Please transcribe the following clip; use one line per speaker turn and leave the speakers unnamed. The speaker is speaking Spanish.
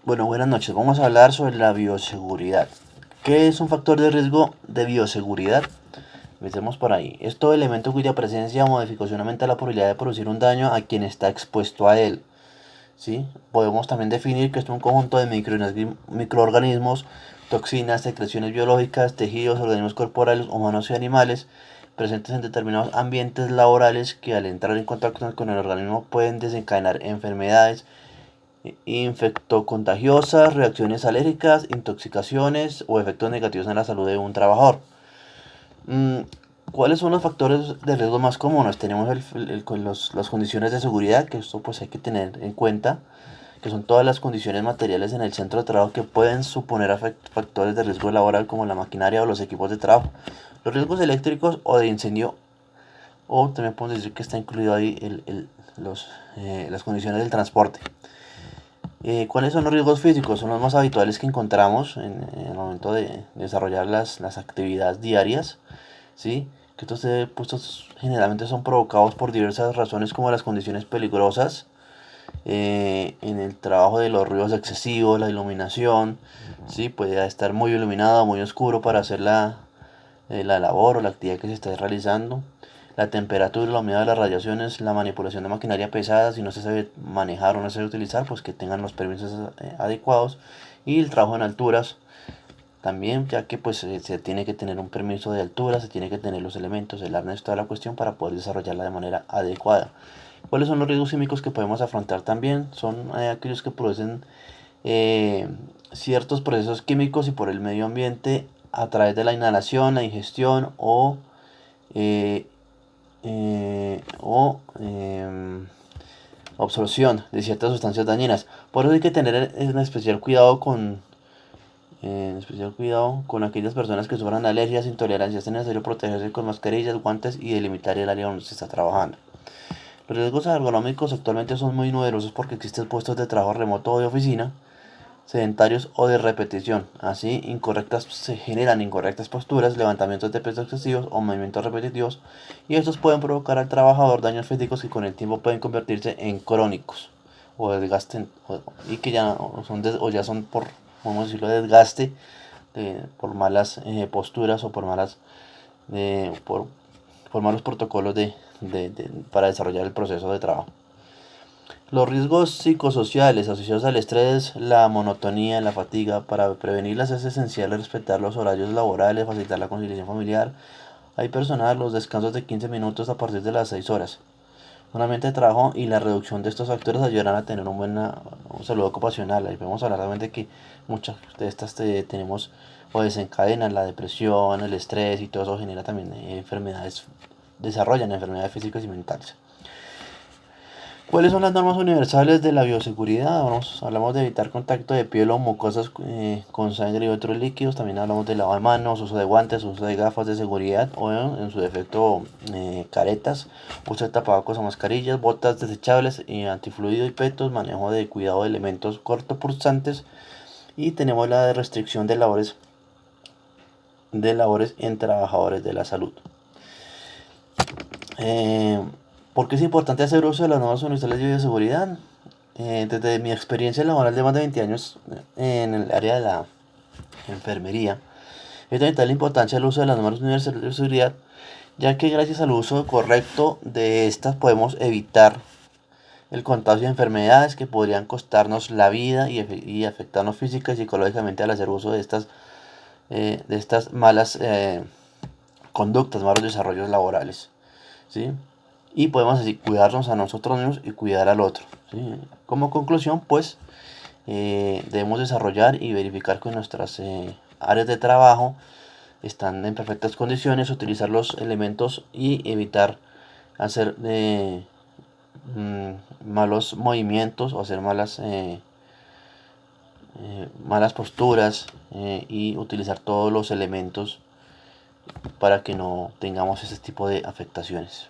Bueno, buenas noches. Vamos a hablar sobre la bioseguridad. ¿Qué es un factor de riesgo de bioseguridad? Empecemos por ahí. Es todo elemento cuya presencia o modificación aumenta la probabilidad de producir un daño a quien está expuesto a él. ¿Sí? Podemos también definir que es un conjunto de microorganismos, toxinas, secreciones biológicas, tejidos, organismos corporales, humanos y animales, presentes en determinados ambientes laborales que al entrar en contacto con el organismo pueden desencadenar enfermedades infectocontagiosas, reacciones alérgicas, intoxicaciones o efectos negativos en la salud de un trabajador. Mm, ¿Cuáles son los factores de riesgo más comunes? Tenemos las condiciones de seguridad, que esto pues hay que tener en cuenta, que son todas las condiciones materiales en el centro de trabajo que pueden suponer factores de riesgo laboral como la maquinaria o los equipos de trabajo. Los riesgos eléctricos o de incendio, o también podemos decir que está incluido ahí las condiciones del transporte. ¿Cuáles son los riesgos físicos? Son los más habituales que encontramos en el momento de desarrollar las actividades diarias, ¿sí? Que estos puestos generalmente son provocados por diversas razones como las condiciones peligrosas, en el trabajo de los ruidos excesivos, la iluminación, ¿sí? Puede estar muy iluminado o muy oscuro para hacer la labor o la actividad que se está realizando. La temperatura, la humedad de las radiaciones, la manipulación de maquinaria pesada, si no se sabe manejar o no se sabe utilizar, pues que tengan los permisos adecuados. Y el trabajo en alturas también, ya que pues se tiene que tener un permiso de altura, se tiene que tener los elementos, el arnés, toda la cuestión para poder desarrollarla de manera adecuada. ¿Cuáles son los riesgos químicos que podemos afrontar también? Son aquellos que producen ciertos procesos químicos y por el medio ambiente a través de la inhalación, la ingestión eh, o absorción de ciertas sustancias dañinas. Por eso hay que tener en especial cuidado con aquellas personas que sufran alergias, intolerancias. Es necesario protegerse con mascarillas, guantes y delimitar el área donde se está trabajando. Los riesgos ergonómicos actualmente son muy numerosos porque existen puestos de trabajo remoto o de oficina, sedentarios o de repetición. Así, se generan incorrectas posturas, levantamientos de peso excesivos o movimientos repetitivos, y estos pueden provocar al trabajador daños físicos que con el tiempo pueden convertirse en crónicos o desgasten, y que ya son por, vamos a decirlo, desgaste por malas posturas o por malos protocolos para desarrollar el proceso de trabajo. Los riesgos psicosociales asociados al estrés, la monotonía, la fatiga, para prevenirlas es esencial respetar los horarios laborales, facilitar la conciliación familiar. Hay personal los descansos de 15 minutos a partir de las 6 horas. Un ambiente de trabajo y la reducción de estos factores ayudarán a tener un salud ocupacional. Ahí podemos hablar realmente que muchas de estas tenemos o desencadenan la depresión, el estrés, y todo eso genera también desarrollan enfermedades físicas y mentales. ¿Cuáles son las normas universales de la bioseguridad? Hablamos de evitar contacto de piel o mucosas con sangre y otros líquidos. También hablamos de lavado de manos, uso de guantes, uso de gafas de seguridad o en su defecto caretas, uso de tapabocas o mascarillas, botas desechables, antifluido y petos, manejo de cuidado de elementos cortopulsantes. Y tenemos la restricción de labores en trabajadores de la salud. Eh, ¿Por qué es importante hacer uso de las normas universales de bioseguridad? Desde mi experiencia laboral de más de 20 años en el área de la enfermería, es de vital importancia el uso de las normas universales de bioseguridad, ya que gracias al uso correcto de estas podemos evitar el contagio de enfermedades que podrían costarnos la vida y afectarnos física y psicológicamente al hacer uso de estas malas conductas, malos desarrollos laborales, ¿sí? Y podemos así cuidarnos a nosotros mismos y cuidar al otro, ¿sí? Como conclusión, pues debemos desarrollar y verificar que nuestras áreas de trabajo están en perfectas condiciones, utilizar los elementos y evitar hacer malos movimientos o hacer malas posturas, y utilizar todos los elementos para que no tengamos ese tipo de afectaciones.